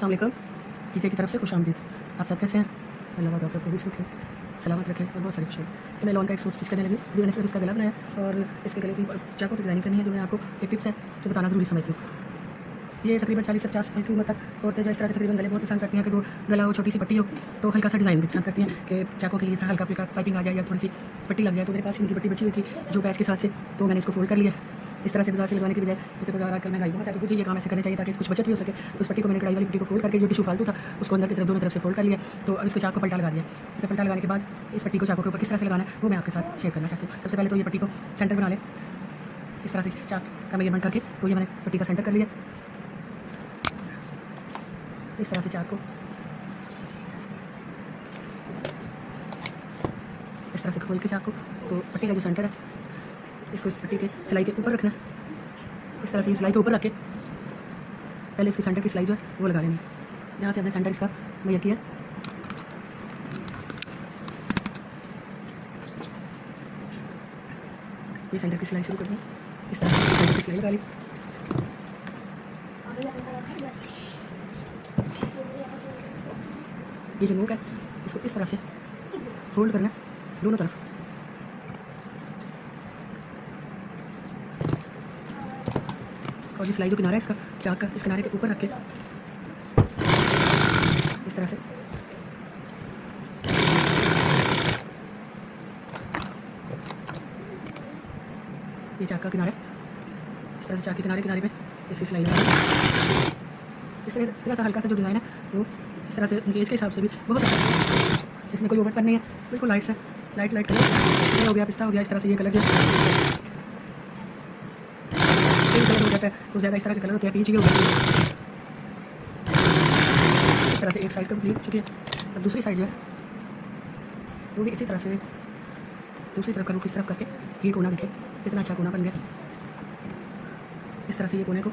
अस्सलाम वालेकुम। जीजे की तरफ से खुशामदीद। आप सब कैसे हैं? अल्लाह पाक आप सबको भी सुख सलामत रखे और बहुत सारी खुशी। तो मैं लॉन का एक सूट स्टिच करने लगी। जो मैंने सिर्फ इसका गला बनाया और इसके गले की चाकू की डिज़ाइनिंग करनी है, जो मैं आपको एक टिप्स है जो बताना ज़रूरी समझती हूँ। ये तकरीबन 40 से 50 साल की उम्र तक औरतें जो इस तरह के तकरीबन गले बहुत पसंद करती हैं कि वो गला हो छोटी सी पट्टी हो, तो हल्का सा डिज़ाइन भी पसंद करती हैं कि चाकू के लिए इस तरह हल्का फुल्का पाइपिंग आ जाए या थोड़ी सी पट्टी लग जाए। तो मेरे पास इनकी पट्टी बची हुई थी जो पैच के साथ से, तो मैंने इसको फोल्ड कर लिया इस तरह से बाजार से लगवाने की बजाय, क्योंकि बाजार आजकल महंगाई बहुत है, तो मुझे ये काम ऐसे करना चाहिए ताकि कुछ बचत भी हो सके। तो उस पट्टी को मैंने कढ़ाई वाली पट्टी को फोल्ड करके जो टिशू फालतू था उसको अंदर की तरफ दोनों तरफ से फोल्ड कर लिया। तो अब इसको चाकू को पलटा लगा दिया। तो पलटा लगाने के बाद इस पट्टी को चाकू के ऊपर किस तरह से लगाना है वो मैं आपके साथ शेयर करना चाहती हूँ। सबसे पहले तो ये पट्टी को सेंटर बना ले इस तरह से चाक का मेजरमेंट करके। तो ये मैंने पट्टी का सेंटर कर लिया इस तरह से चाक को इस तरह से खोल के चाक को। तो पट्टी का जो सेंटर है इसको इस पट्टी के सिलाई के ऊपर रखना है। इस तरह से इस सिलाई के ऊपर रख के पहले इसके सेंटर की सिलाई जो है वो लगा लेनी है। जहाँ से हमने सेंटर इसका मुहैया किया ये सेंटर की सिलाई शुरू करनी है। इस तरह से सेंटर की सिलाई लगा ली। ये जो नोक है इसको इस तरह से फोल्ड करना है दोनों तरफ। और ये सिलाई जो किनारा है इसका चाक का इस किनारे के ऊपर रख के इस तरह से ये चाक का किनारा इस तरह से चाक के किनारे पे इसकी सिलाई लगा। इस तरह सा हल्का सा जो डिज़ाइन है वो इस तरह से एज के हिसाब से भी बहुत अच्छा है। इसमें कोई ओवर नहीं है, बिल्कुल लाइट से लाइट कलर हो गया, पिस्ता हो गया। इस तरह से ये कलर जो कलर हो जाता है तो ज़्यादा इस तरह के कलर होते हैं, पीच के हो गया। इस तरह से एक साइड कंप्लीट चुकी है। और दूसरी साइड जो है वो भी इसी तरह से दूसरी तरफ का रुख इस तरफ करके ये कोना दिखे कितना अच्छा कोना बन गया। इस तरह से ये कोने को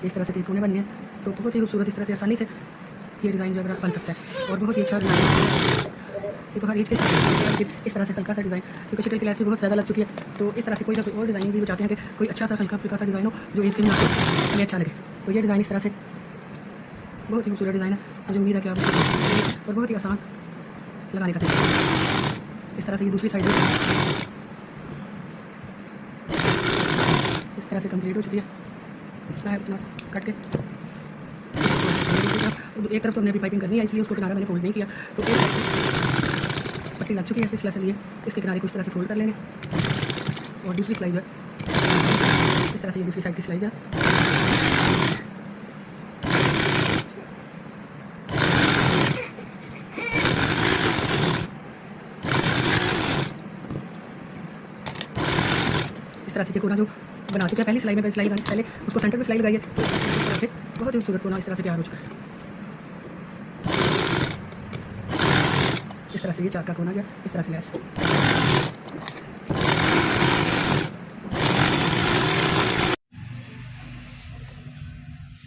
इस तरह से 3 कोने बन गए तो बहुत ही खूबसूरत इस तरह से आसानी से ये डिज़ाइन जो है बन सकता है और बहुत ही अच्छा डिज़ाइन है। ये तो हर एज के साथ इस तरह से हल्का सा डिज़ाइन, क्योंकि शक्ल की लाइफ बहुत ज़्यादा लग चुकी है, तो इस तरह से कोई ना कोई और डिज़ाइन भी चाहते हैं कि कोई अच्छा सा हल्का फुल्का सा डिज़ाइन हो जो एज के हिसाब से अच्छा लगे। तो ये डिज़ाइन इस तरह से बहुत ही खूबसूरत डिज़ाइन है। मुझे उम्मीद है कि आप और बहुत ही आसान लगाने का तरीका। इस तरह से ये दूसरी साइड इस तरह से कंप्लीट हो चुकी है। इतना है उतना कट के एक तरफ तो हमने अभी पाइपिंग करनी है, इसलिए उसको किनारा मैंने फोल्ड नहीं किया। तो एक पट्टी लग चुकी है, इस सिलाई के लिए इसके किनारे को इस तरह से फोल्ड कर लेंगे और दूसरी सिलाई जो है इस तरह से ये दूसरी साइड की सिलाई जो है इस तरह से कोना जो बना चुके हैं पहली सिलाई में सिलाई लगाने से पहले उसको सेंटर में सिलाई लगाइए। तो इस तरह से बहुत ही खूबसूरत कोना इस तरह से तैयार हो चुका है। इस तरह से ये चाक का कोना गया, इस तरह से लैस।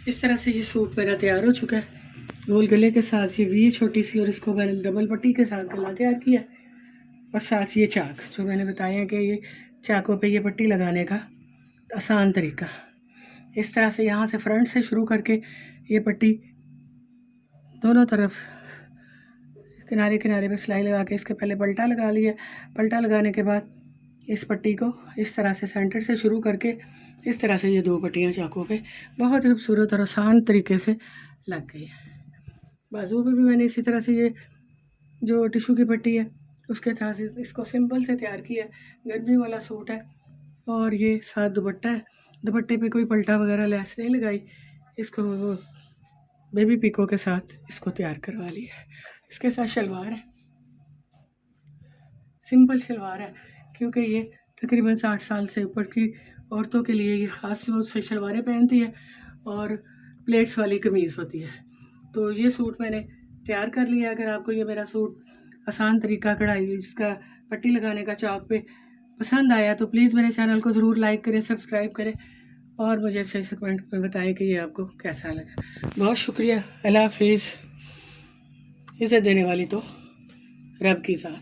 इस तरह से ये सूट मेरा तैयार हो चुका है। गोल गले के साथ ये वी छोटी सी और इसको मैंने डबल पट्टी के साथ गला तैयार किया और साथ ये चाक जो मैंने बताया कि ये चाकों पे ये पट्टी लगाने का आसान तरीका। इस तरह से यहाँ से फ्रंट से शुरू करके ये पट्टी दोनों तरफ किनारे पे सिलाई लगा के इसके पहले पलटा लगा लिया। पलटा लगाने के बाद इस पट्टी को इस तरह से सेंटर से शुरू करके इस तरह से ये 2 पट्टियाँ चाकों पे बहुत ही खूबसूरत और आसान तरीके से लग गई है। बाजू पे भी मैंने इसी तरह से ये जो टिशू की पट्टी है उसके साथ इसको सिंपल से तैयार किया है। गर्मी वाला सूट है और ये साथ दुपट्टा है। दुपट्टे पे कोई पलटा वगैरह लैस नहीं लगाई, इसको बेबी पिको के साथ इसको तैयार करवा लिया है। इसके साथ शलवार है, सिंपल शलवार है, क्योंकि ये तकरीबन 60 साल से ऊपर की औरतों के लिए ये ख़ास वो शलवारें पहनती है और प्लेट्स वाली कमीज़ होती है। तो ये सूट मैंने तैयार कर लिया। अगर आपको ये मेरा सूट आसान तरीका कढ़ाई जिसका पट्टी लगाने का चाक पे पसंद आया तो प्लीज़ मेरे चैनल को ज़रूर लाइक करें, सब्सक्राइब करें और मुझे अच्छे से कमेंट में बताएं कि ये आपको कैसा लगा। बहुत शुक्रिया। अल्लाह हाफिज़। इज़्ज़त देने वाली तो रब की ज़ात।